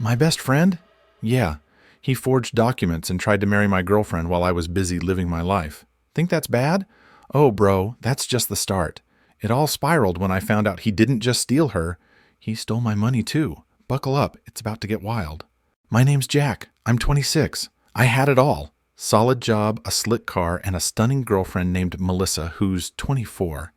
My best friend? Yeah. He forged documents and tried to marry my girlfriend while I was busy living my life. Think that's bad? Oh, bro, that's just the start. It all spiraled when I found out he didn't just steal her, he stole my money too. Buckle up, it's about to get wild. My name's Jack. I'm 26. I had it all. Solid job, a slick car, and a stunning girlfriend named Melissa, who's 24.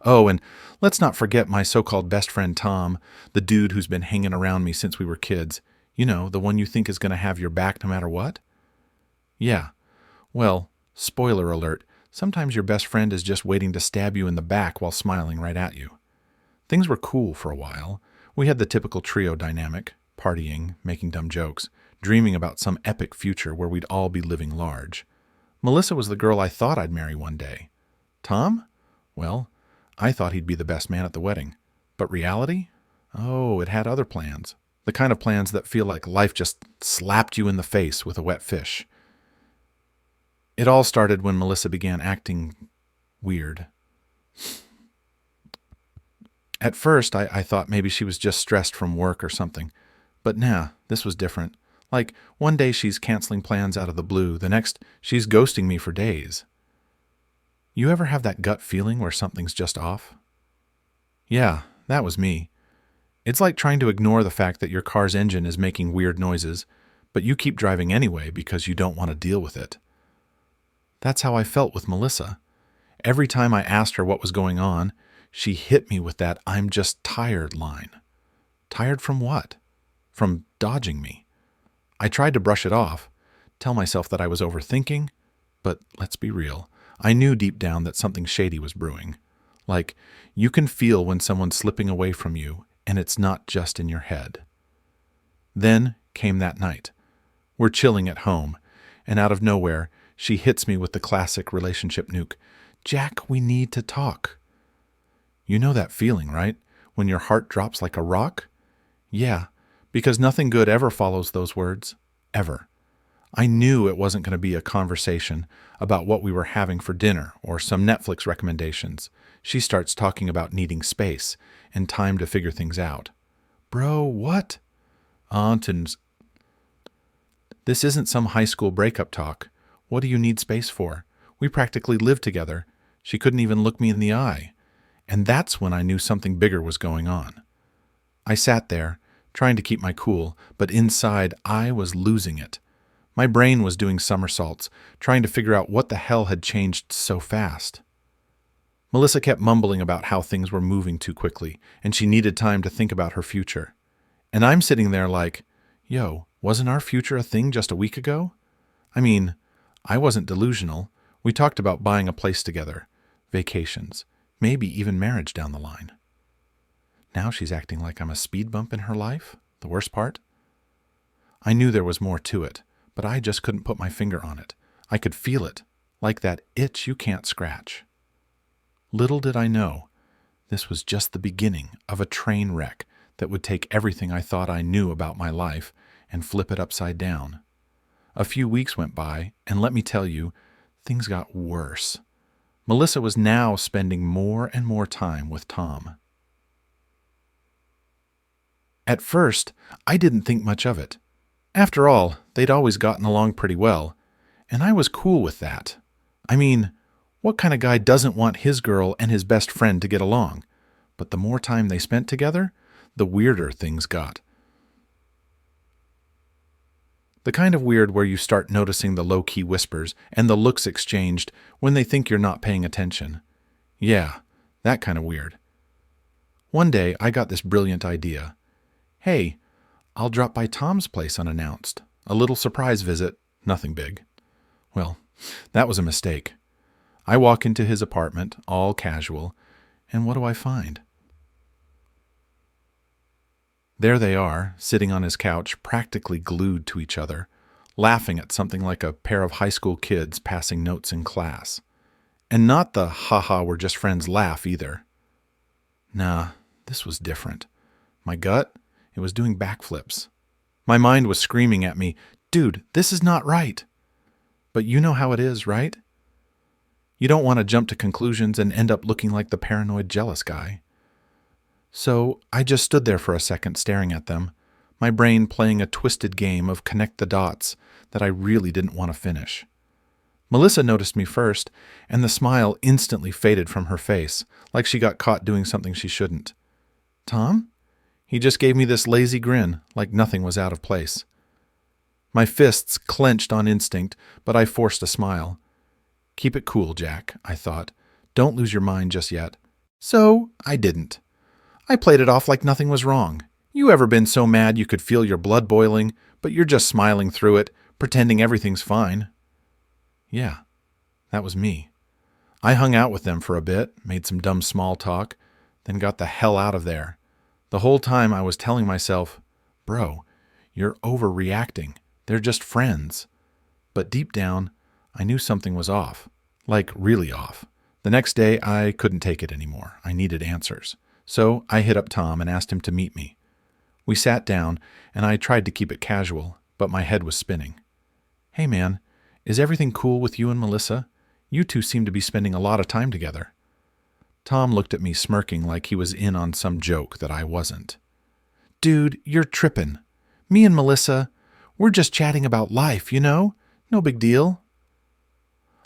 Oh, and let's not forget my so-called best friend Tom, the dude who's been hanging around me since we were kids. You know, the one you think is going to have your back no matter what? Yeah. Well, spoiler alert, sometimes your best friend is just waiting to stab you in the back while smiling right at you. Things were cool for a while. We had the typical trio dynamic, partying, making dumb jokes, dreaming about some epic future where we'd all be living large. Melissa was the girl I thought I'd marry one day. Tom? Well, I thought he'd be the best man at the wedding. But reality? Oh, it had other plans. The kind of plans that feel like life just slapped you in the face with a wet fish. It all started when Melissa began acting weird. At first, I thought maybe she was just stressed from work or something. But nah, this was different. Like, one day she's canceling plans out of the blue, the next she's ghosting me for days. You ever have that gut feeling where something's just off? Yeah, that was me. It's like trying to ignore the fact that your car's engine is making weird noises, but you keep driving anyway because you don't want to deal with it. That's how I felt with Melissa. Every time I asked her what was going on, she hit me with that "I'm just tired" line. Tired from what? From dodging me. I tried to brush it off, tell myself that I was overthinking, but let's be real. I knew deep down that something shady was brewing. Like, you can feel when someone's slipping away from you, and it's not just in your head. Then came that night. We're chilling at home, and out of nowhere, she hits me with the classic relationship nuke. Jack, we need to talk. You know that feeling, right? When your heart drops like a rock? Yeah, because nothing good ever follows those words. Ever. I knew it wasn't going to be a conversation about what we were having for dinner or some Netflix recommendations. She starts talking about needing space and time to figure things out. Bro, what? Auntins. This isn't some high school breakup talk. What do you need space for? We practically live together. She couldn't even look me in the eye. And that's when I knew something bigger was going on. I sat there, trying to keep my cool, but inside I was losing it. My brain was doing somersaults, trying to figure out what the hell had changed so fast. Melissa kept mumbling about how things were moving too quickly, and she needed time to think about her future. And I'm sitting there like, yo, wasn't our future a thing just a week ago? I mean, I wasn't delusional. We talked about buying a place together, vacations, maybe even marriage down the line. Now she's acting like I'm a speed bump in her life, the worst part. I knew there was more to it, but I just couldn't put my finger on it. I could feel it, like that itch you can't scratch. Little did I know, this was just the beginning of a train wreck that would take everything I thought I knew about my life and flip it upside down. A few weeks went by, and let me tell you, things got worse. Melissa was now spending more and more time with Tom. At first, I didn't think much of it. After all, they'd always gotten along pretty well, and I was cool with that. I mean, what kind of guy doesn't want his girl and his best friend to get along? But the more time they spent together, the weirder things got. The kind of weird where you start noticing the low-key whispers and the looks exchanged when they think you're not paying attention. Yeah, that kind of weird. One day, I got this brilliant idea. Hey, I'll drop by Tom's place unannounced. A little surprise visit, nothing big. Well, that was a mistake. I walk into his apartment, all casual, and what do I find? There they are, sitting on his couch, practically glued to each other, laughing at something like a pair of high school kids passing notes in class. And not the "ha-ha, we're just friends" laugh either. Nah, this was different. My gut, it was doing backflips. My mind was screaming at me, dude, this is not right. But you know how it is, right? You don't want to jump to conclusions and end up looking like the paranoid jealous guy. So I just stood there for a second staring at them, my brain playing a twisted game of connect the dots that I really didn't want to finish. Melissa noticed me first, and the smile instantly faded from her face, like she got caught doing something she shouldn't. Tom? He just gave me this lazy grin, like nothing was out of place. My fists clenched on instinct, but I forced a smile. Keep it cool, Jack, I thought. Don't lose your mind just yet. So, I didn't. I played it off like nothing was wrong. You ever been so mad you could feel your blood boiling, but you're just smiling through it, pretending everything's fine? Yeah, that was me. I hung out with them for a bit, made some dumb small talk, then got the hell out of there. The whole time I was telling myself, bro, you're overreacting. They're just friends. But deep down, I knew something was off. Like, really off. The next day, I couldn't take it anymore. I needed answers. So I hit up Tom and asked him to meet me. We sat down, and I tried to keep it casual, but my head was spinning. Hey man, is everything cool with you and Melissa? You two seem to be spending a lot of time together. Tom looked at me smirking like he was in on some joke that I wasn't. Dude, you're trippin'. Me and Melissa, we're just chatting about life, you know? No big deal.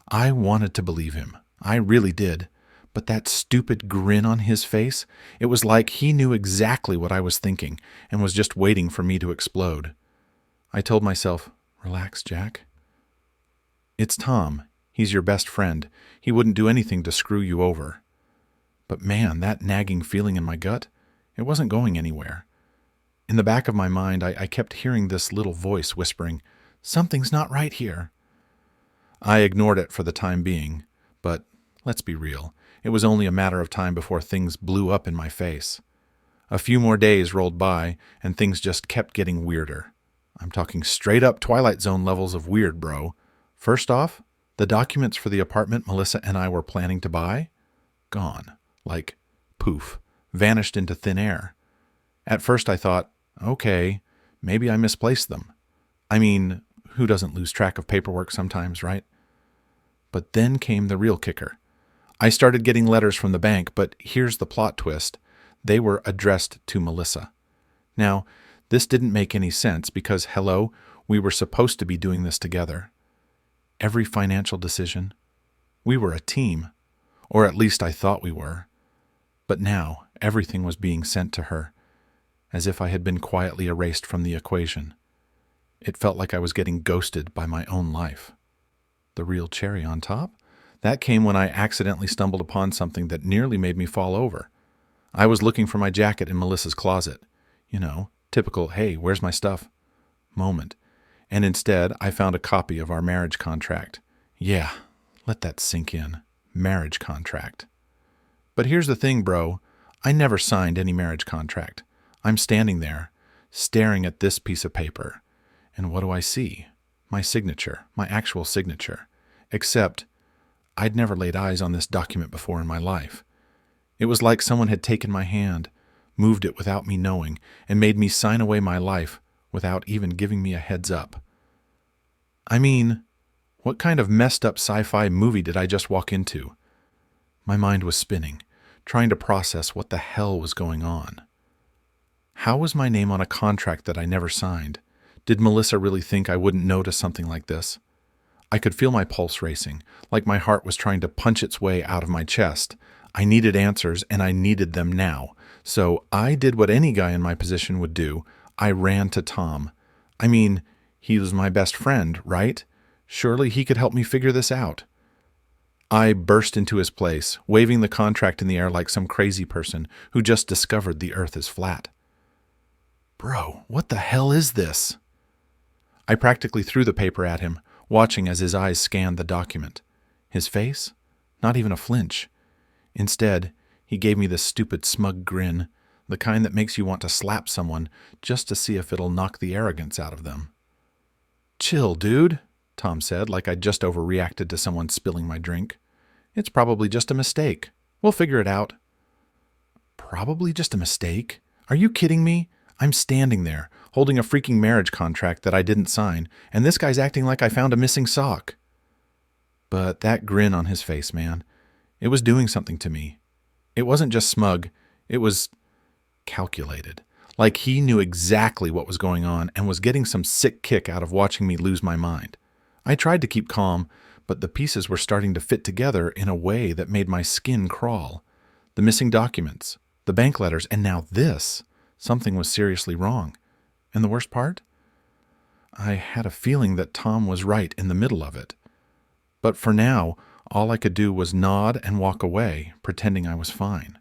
I wanted to believe him. I really did. But that stupid grin on his face, it was like he knew exactly what I was thinking and was just waiting for me to explode. I told myself, relax, Jack. It's Tom. He's your best friend. He wouldn't do anything to screw you over. But man, that nagging feeling in my gut, it wasn't going anywhere. In the back of my mind, I kept hearing this little voice whispering, something's not right here. I ignored it for the time being, but let's be real. It was only a matter of time before things blew up in my face. A few more days rolled by, and things just kept getting weirder. I'm talking straight up Twilight Zone levels of weird, bro. First off, the documents for the apartment Melissa and I were planning to buy? Gone. Like, poof. Vanished into thin air. At first I thought, okay, maybe I misplaced them. I mean, who doesn't lose track of paperwork sometimes, right? But then came the real kicker. I started getting letters from the bank, but here's the plot twist. They were addressed to Melissa. Now, this didn't make any sense because, hello, we were supposed to be doing this together. Every financial decision. We were a team, or at least I thought we were. But now, everything was being sent to her, as if I had been quietly erased from the equation. It felt like I was getting ghosted by my own life. The real cherry on top? That came when I accidentally stumbled upon something that nearly made me fall over. I was looking for my jacket in Melissa's closet. You know, typical, hey, where's my stuff? Moment. And instead, I found a copy of our marriage contract. Yeah, let that sink in. Marriage contract. But here's the thing, bro. I never signed any marriage contract. I'm standing there, staring at this piece of paper. And what do I see? My signature, my actual signature. Except, I'd never laid eyes on this document before in my life. It was like someone had taken my hand, moved it without me knowing, and made me sign away my life without even giving me a heads up. I mean, what kind of messed up sci-fi movie did I just walk into? My mind was spinning, trying to process what the hell was going on. How was my name on a contract that I never signed? Did Melissa really think I wouldn't notice something like this? I could feel my pulse racing, like my heart was trying to punch its way out of my chest. I needed answers, and I needed them now. So I did what any guy in my position would do. I ran to Tom. I mean, he was my best friend, right? Surely he could help me figure this out. I burst into his place, waving the contract in the air like some crazy person who just discovered the earth is flat. Bro, what the hell is this? I practically threw the paper at him, watching as his eyes scanned the document. His face? Not even a flinch. Instead, he gave me this stupid smug grin, the kind that makes you want to slap someone just to see if it'll knock the arrogance out of them. Chill, dude, Tom said, like I'd just overreacted to someone spilling my drink. It's probably just a mistake. We'll figure it out. Probably just a mistake? Are you kidding me? I'm standing there, holding a freaking marriage contract that I didn't sign, and this guy's acting like I found a missing sock. But that grin on his face, man, it was doing something to me. It wasn't just smug, it was calculated. Like he knew exactly what was going on and was getting some sick kick out of watching me lose my mind. I tried to keep calm, but the pieces were starting to fit together in a way that made my skin crawl. The missing documents, the bank letters, and now this. Something was seriously wrong. And the worst part? I had a feeling that Tom was right in the middle of it. But for now, all I could do was nod and walk away, pretending I was fine.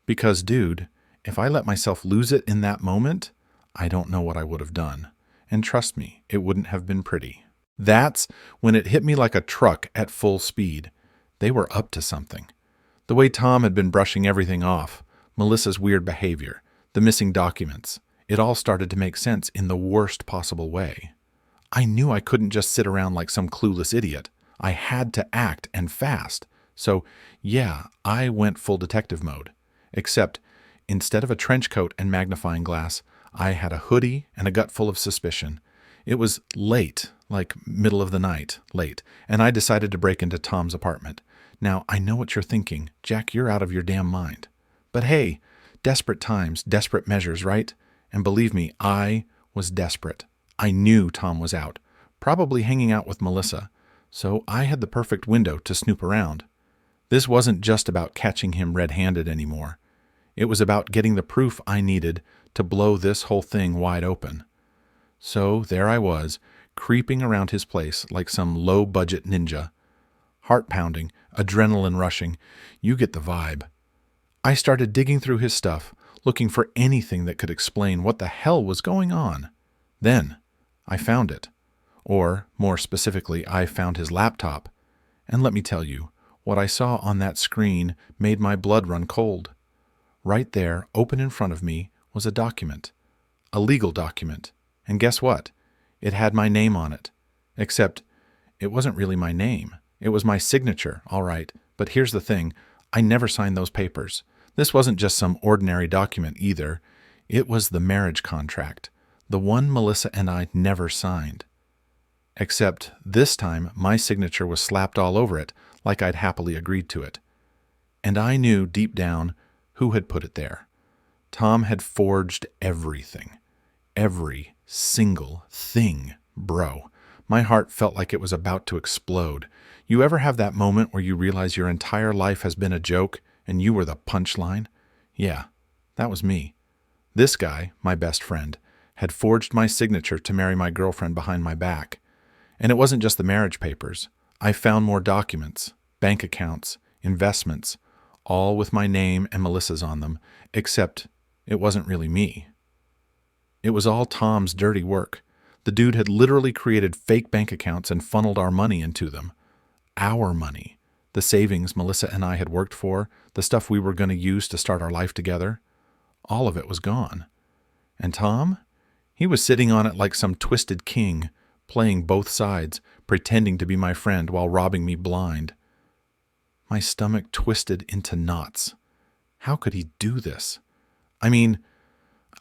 Because, dude, if I let myself lose it in that moment, I don't know what I would have done. And trust me, it wouldn't have been pretty. That's when it hit me like a truck at full speed. They were up to something. The way Tom had been brushing everything off, Melissa's weird behavior, the missing documents, it all started to make sense in the worst possible way. I knew I couldn't just sit around like some clueless idiot. I had to act, and fast. So, yeah, I went full detective mode. Except, instead of a trench coat and magnifying glass, I had a hoodie and a gut full of suspicion. It was late, like middle of the night, late, and I decided to break into Tom's apartment. Now, I know what you're thinking. Jack, you're out of your damn mind. But hey, desperate times, desperate measures, right? And believe me, I was desperate. I knew Tom was out, probably hanging out with Melissa, so I had the perfect window to snoop around. This wasn't just about catching him red-handed anymore. It was about getting the proof I needed to blow this whole thing wide open. So there I was, creeping around his place like some low-budget ninja. Heart pounding, adrenaline rushing, you get the vibe. I started digging through his stuff, looking for anything that could explain what the hell was going on. Then, I found it. Or, more specifically, I found his laptop. And let me tell you, what I saw on that screen made my blood run cold. Right there, open in front of me, was a document. A legal document. And guess what? It had my name on it. Except, it wasn't really my name. It was my signature, all right. But here's the thing, I never signed those papers. This wasn't just some ordinary document either. It was the marriage contract. The one Melissa and I never signed. Except this time my signature was slapped all over it, like I'd happily agreed to it. And I knew deep down who had put it there. Tom had forged everything. Every single thing, bro. My heart felt like it was about to explode. You ever have that moment where you realize your entire life has been a joke and you were the punchline? Yeah, that was me. This guy, my best friend, had forged my signature to marry my girlfriend behind my back. And it wasn't just the marriage papers. I found more documents, bank accounts, investments, all with my name and Melissa's on them, except it wasn't really me. It was all Tom's dirty work. The dude had literally created fake bank accounts and funneled our money into them. Our money. The savings Melissa and I had worked for, the stuff we were going to use to start our life together. All of it was gone. And Tom? He was sitting on it like some twisted king, playing both sides, pretending to be my friend while robbing me blind. My stomach twisted into knots. How could he do this? I mean,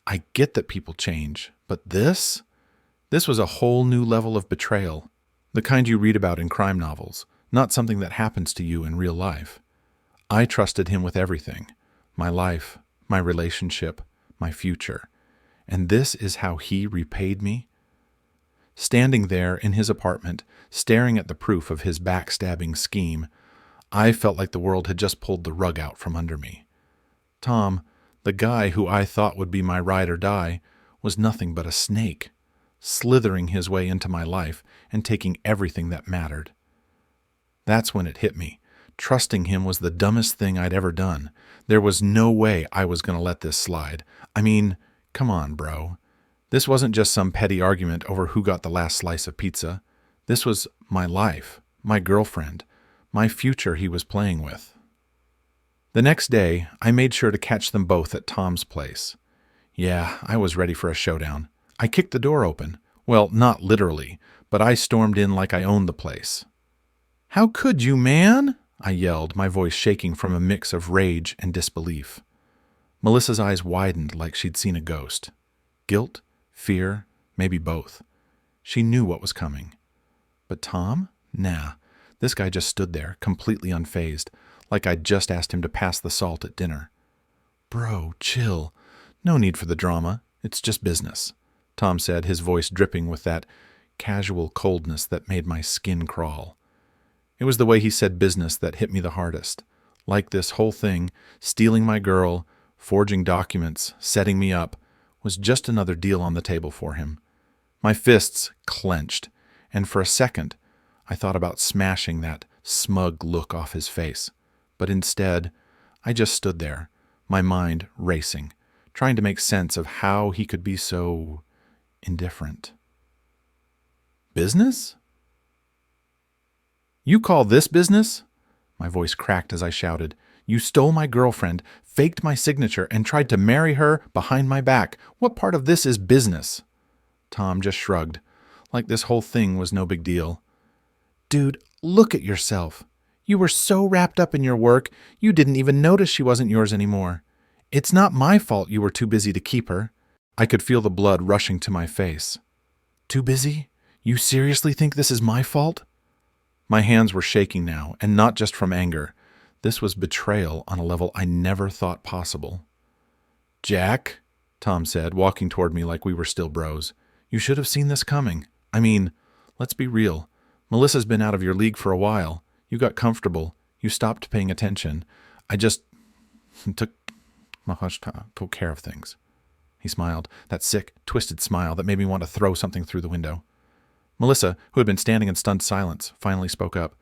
I get that people change, but this? This was a whole new level of betrayal, the kind you read about in crime novels, not something that happens to you in real life. I trusted him with everything, my life, my relationship, my future, and this is how he repaid me? Standing there in his apartment, staring at the proof of his backstabbing scheme, I felt like the world had just pulled the rug out from under me. Tom, the guy who I thought would be my ride or die, was nothing but a snake, slithering his way into my life and taking everything that mattered. That's when it hit me. Trusting him was the dumbest thing I'd ever done. There was no way I was going to let this slide. I mean, come on, bro. This wasn't just some petty argument over who got the last slice of pizza. This was my life, my girlfriend, my future he was playing with. The next day, I made sure to catch them both at Tom's place. Yeah, I was ready for a showdown. I kicked the door open. Well, not literally, but I stormed in like I owned the place. "How could you, man?" I yelled, my voice shaking from a mix of rage and disbelief. Melissa's eyes widened like she'd seen a ghost. Guilt, fear, maybe both. She knew what was coming. But Tom? Nah. This guy just stood there, completely unfazed, like I'd just asked him to pass the salt at dinner. "Bro, chill. No need for the drama. It's just business, Tom said, his voice dripping with that casual coldness that made my skin crawl. It was the way he said business that hit me the hardest. Like this whole thing, stealing my girl, forging documents, setting me up, was just another deal on the table for him. My fists clenched, and for a second, I thought about smashing that smug look off his face. But instead, I just stood there, my mind racing, trying to make sense of how he could be so indifferent. Business? You call this business? My voice cracked as I shouted. You stole my girlfriend, faked my signature, and tried to marry her behind my back. What part of this is business? Tom just shrugged, like this whole thing was no big deal. Dude, look at yourself. You were so wrapped up in your work, you didn't even notice she wasn't yours anymore. It's not my fault you were too busy to keep her. I could feel the blood rushing to my face. Too busy? You seriously think this is my fault? My hands were shaking now, and not just from anger. This was betrayal on a level I never thought possible. Jack, Tom said, walking toward me like we were still bros. You should have seen this coming. I mean, let's be real. Melissa's been out of your league for a while. You got comfortable. You stopped paying attention. I just took care of things. He smiled, that sick, twisted smile that made me want to throw something through the window. Melissa, who had been standing in stunned silence, finally spoke up.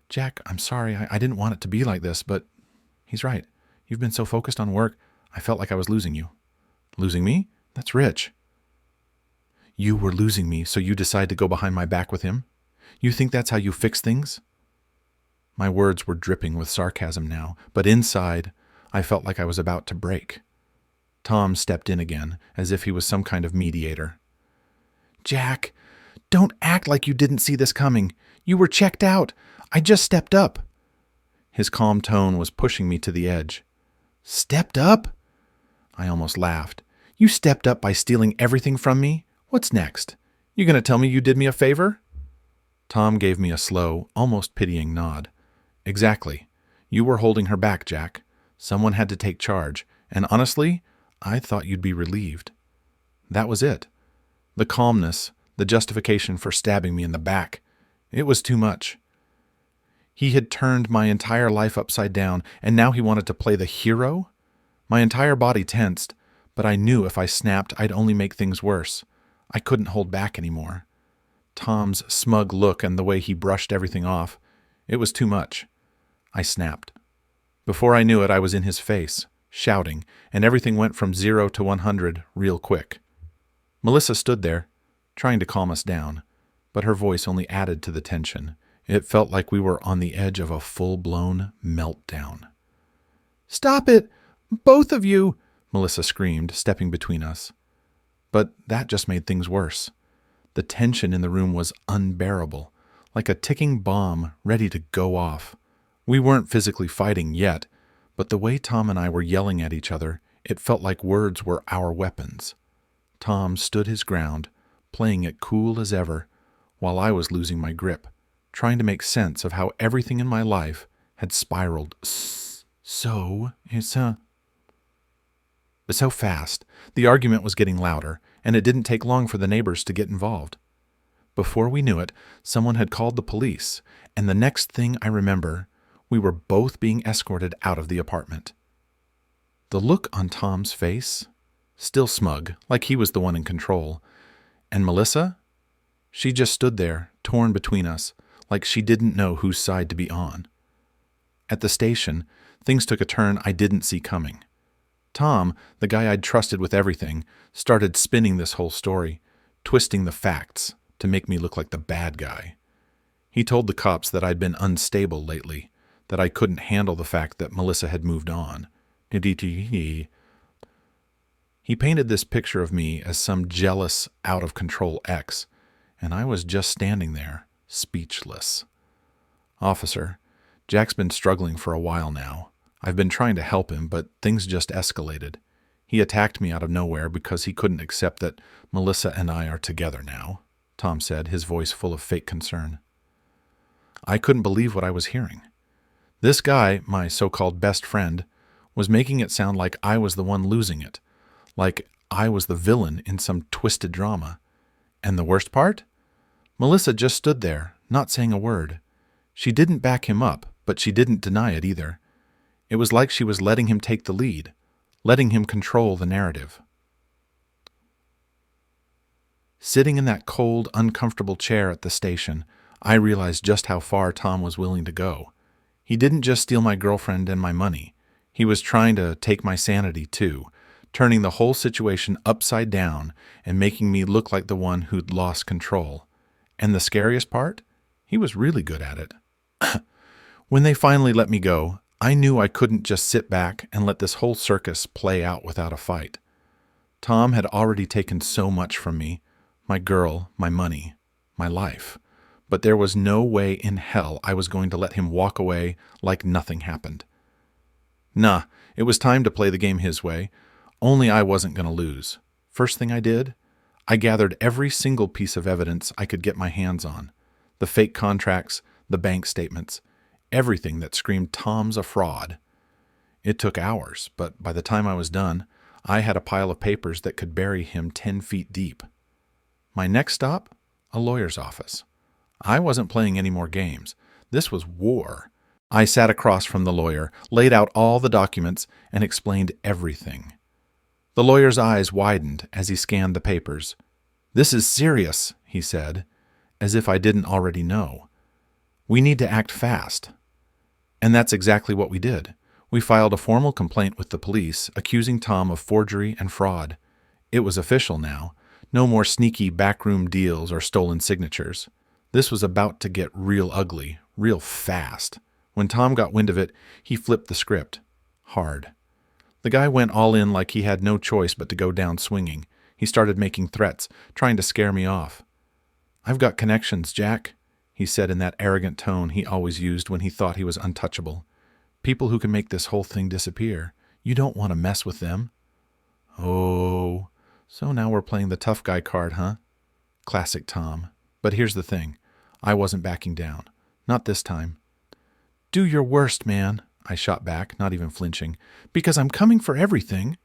Jack, I'm sorry. I didn't want it to be like this, but he's right. You've been so focused on work, I felt like I was losing you. Losing me? That's rich. You were losing me, so you decide to go behind my back with him? You think that's how you fix things? My words were dripping with sarcasm now, but inside, I felt like I was about to break. Tom stepped in again, as if he was some kind of mediator. Jack, don't act like you didn't see this coming. You were checked out. I just stepped up. His calm tone was pushing me to the edge. Stepped up? I almost laughed. You stepped up by stealing everything from me? What's next? You going to tell me you did me a favor? Tom gave me a slow, almost pitying nod. Exactly. You were holding her back, Jack. Someone had to take charge, and honestly, I thought you'd be relieved. That was it. The calmness, the justification for stabbing me in the back. It was too much. He had turned my entire life upside down, and now he wanted to play the hero? My entire body tensed, but I knew if I snapped, I'd only make things worse. I couldn't hold back anymore. Tom's smug look and the way he brushed everything off, it was too much. I snapped. Before I knew it, I was in his face, shouting, and everything went from 0 to 100 real quick. Melissa stood there, trying to calm us down, but her voice only added to the tension. It felt like we were on the edge of a full-blown meltdown. Stop it! Both of you! Melissa screamed, stepping between us. But that just made things worse. The tension in the room was unbearable, like a ticking bomb ready to go off. We weren't physically fighting yet, but the way Tom and I were yelling at each other, it felt like words were our weapons. Tom stood his ground, playing it cool as ever, while I was losing my grip, trying to make sense of how everything in my life had spiraled so fast. The argument was getting louder, and it didn't take long for the neighbors to get involved. Before we knew it, someone had called the police, and the next thing I remember, we were both being escorted out of the apartment. The look on Tom's face, still smug, like he was the one in control, and Melissa? She just stood there, torn between us, like she didn't know whose side to be on. At the station, things took a turn I didn't see coming. Tom, the guy I'd trusted with everything, started spinning this whole story, twisting the facts to make me look like the bad guy. He told the cops that I'd been unstable lately, that I couldn't handle the fact that Melissa had moved on. He painted this picture of me as some jealous, out-of-control ex, and I was just standing there, speechless. Officer, Jack's been struggling for a while now. I've been trying to help him, but things just escalated. He attacked me out of nowhere because he couldn't accept that Melissa and I are together now, Tom said, his voice full of fake concern. I couldn't believe what I was hearing. This guy, my so-called best friend, was making it sound like I was the one losing it, like I was the villain in some twisted drama. And the worst part? Melissa just stood there, not saying a word. She didn't back him up, but she didn't deny it either. It was like she was letting him take the lead, letting him control the narrative. Sitting in that cold, uncomfortable chair at the station, I realized just how far Tom was willing to go. He didn't just steal my girlfriend and my money. He was trying to take my sanity, too, turning the whole situation upside down and making me look like the one who'd lost control. And the scariest part? He was really good at it. When they finally let me go, I knew I couldn't just sit back and let this whole circus play out without a fight. Tom had already taken so much from me, my girl, my money, my life. But there was no way in hell I was going to let him walk away like nothing happened. Nah, it was time to play the game his way, only I wasn't going to lose. First thing I did, I gathered every single piece of evidence I could get my hands on. The fake contracts, the bank statements, everything that screamed Tom's a fraud. It took hours, but by the time I was done, I had a pile of papers that could bury him 10 feet deep. My next stop? A lawyer's office. I wasn't playing any more games. This was war. I sat across from the lawyer, laid out all the documents, and explained everything. The lawyer's eyes widened as he scanned the papers. "This is serious," he said, as if I didn't already know. "We need to act fast." And that's exactly what we did. We filed a formal complaint with the police, accusing Tom of forgery and fraud. It was official now. No more sneaky backroom deals or stolen signatures. This was about to get real ugly, real fast. When Tom got wind of it, he flipped the script. Hard. The guy went all in like he had no choice but to go down swinging. He started making threats, trying to scare me off. "I've got connections, Jack," he said in that arrogant tone he always used when he thought he was untouchable. "People who can make this whole thing disappear. You don't want to mess with them." Oh, so now we're playing the tough guy card, huh? Classic Tom. But here's the thing. I wasn't backing down. Not this time. "Do your worst, man," I shot back, not even flinching, "because I'm coming for everything."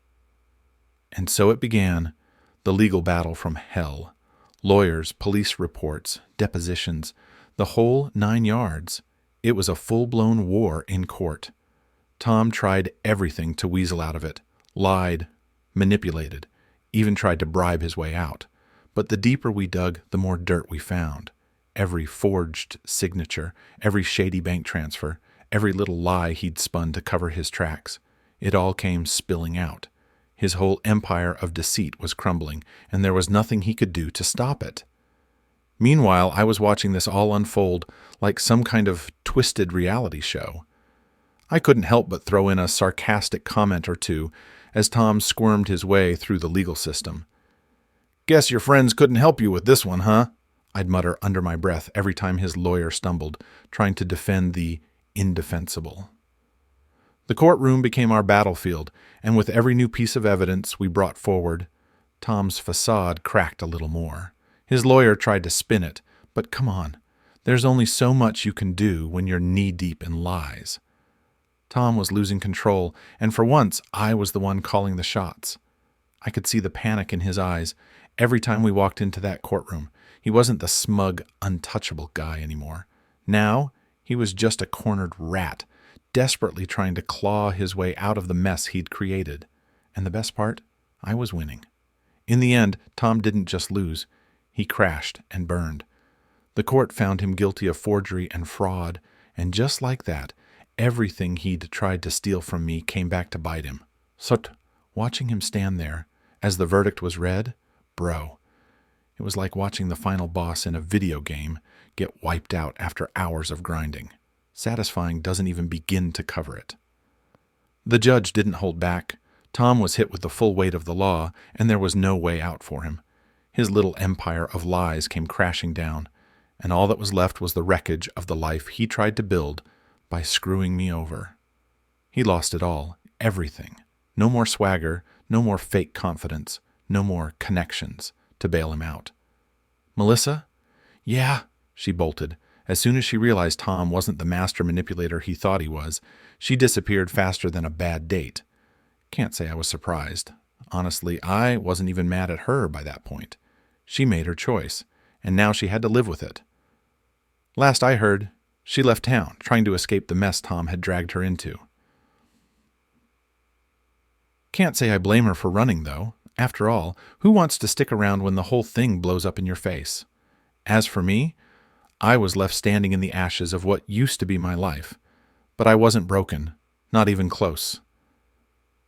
And so it began, the legal battle from hell. Lawyers, police reports, depositions, the whole 9 yards. It was a full-blown war in court. Tom tried everything to weasel out of it, lied, manipulated, even tried to bribe his way out. But the deeper we dug, the more dirt we found. Every forged signature, every shady bank transfer, every little lie he'd spun to cover his tracks. It all came spilling out. His whole empire of deceit was crumbling, and there was nothing he could do to stop it. Meanwhile, I was watching this all unfold like some kind of twisted reality show. I couldn't help but throw in a sarcastic comment or two as Tom squirmed his way through the legal system. "Guess your friends couldn't help you with this one, huh?" I'd mutter under my breath every time his lawyer stumbled, trying to defend the indefensible. The courtroom became our battlefield, and with every new piece of evidence we brought forward, Tom's facade cracked a little more. His lawyer tried to spin it, but come on, there's only so much you can do when you're knee-deep in lies. Tom was losing control, and for once I was the one calling the shots. I could see the panic in his eyes every time we walked into that courtroom. He wasn't the smug, untouchable guy anymore. Now, he was just a cornered rat, desperately trying to claw his way out of the mess he'd created. And the best part? I was winning. In the end, Tom didn't just lose. He crashed and burned. The court found him guilty of forgery and fraud, and just like that, everything he'd tried to steal from me came back to bite him. Watching him stand there, as the verdict was read, bro, it was like watching the final boss in a video game get wiped out after hours of grinding. Satisfying doesn't even begin to cover it. The judge didn't hold back. Tom was hit with the full weight of the law, and there was no way out for him. His little empire of lies came crashing down, and all that was left was the wreckage of the life he tried to build by screwing me over. He lost it all, everything. No more swagger, no more fake confidence, no more connections to bail him out. Melissa? Yeah, she bolted. As soon as she realized Tom wasn't the master manipulator he thought he was, she disappeared faster than a bad date. Can't say I was surprised. Honestly, I wasn't even mad at her by that point. She made her choice, and now she had to live with it. Last I heard, she left town, trying to escape the mess Tom had dragged her into. Can't say I blame her for running, though. After all, who wants to stick around when the whole thing blows up in your face? As for me, I was left standing in the ashes of what used to be my life. But I wasn't broken, not even close.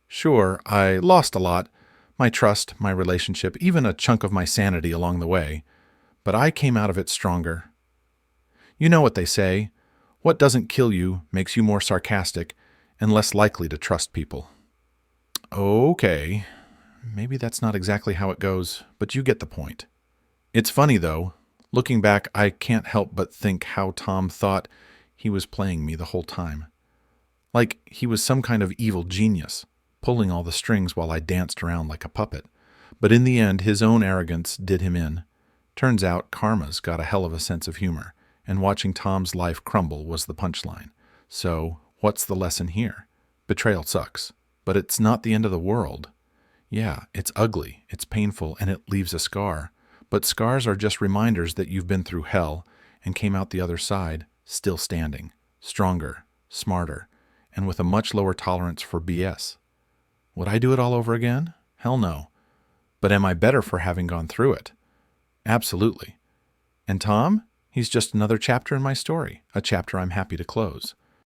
Sure, I lost a lot, my trust, my relationship, even a chunk of my sanity along the way, but I came out of it stronger. You know what they say, what doesn't kill you makes you more sarcastic and less likely to trust people. Okay, maybe that's not exactly how it goes, but you get the point. It's funny, though. Looking back, I can't help but think how Tom thought he was playing me the whole time. Like he was some kind of evil genius, pulling all the strings while I danced around like a puppet. But in the end, his own arrogance did him in. Turns out Karma's got a hell of a sense of humor, and watching Tom's life crumble was the punchline. So, what's the lesson here? Betrayal sucks, but it's not the end of the world. Yeah, it's ugly, it's painful, and it leaves a scar. But scars are just reminders that you've been through hell and came out the other side, still standing, stronger, smarter, and with a much lower tolerance for BS. Would I do it all over again? Hell no. But am I better for having gone through it? Absolutely. And Tom? He's just another chapter in my story, a chapter I'm happy to close.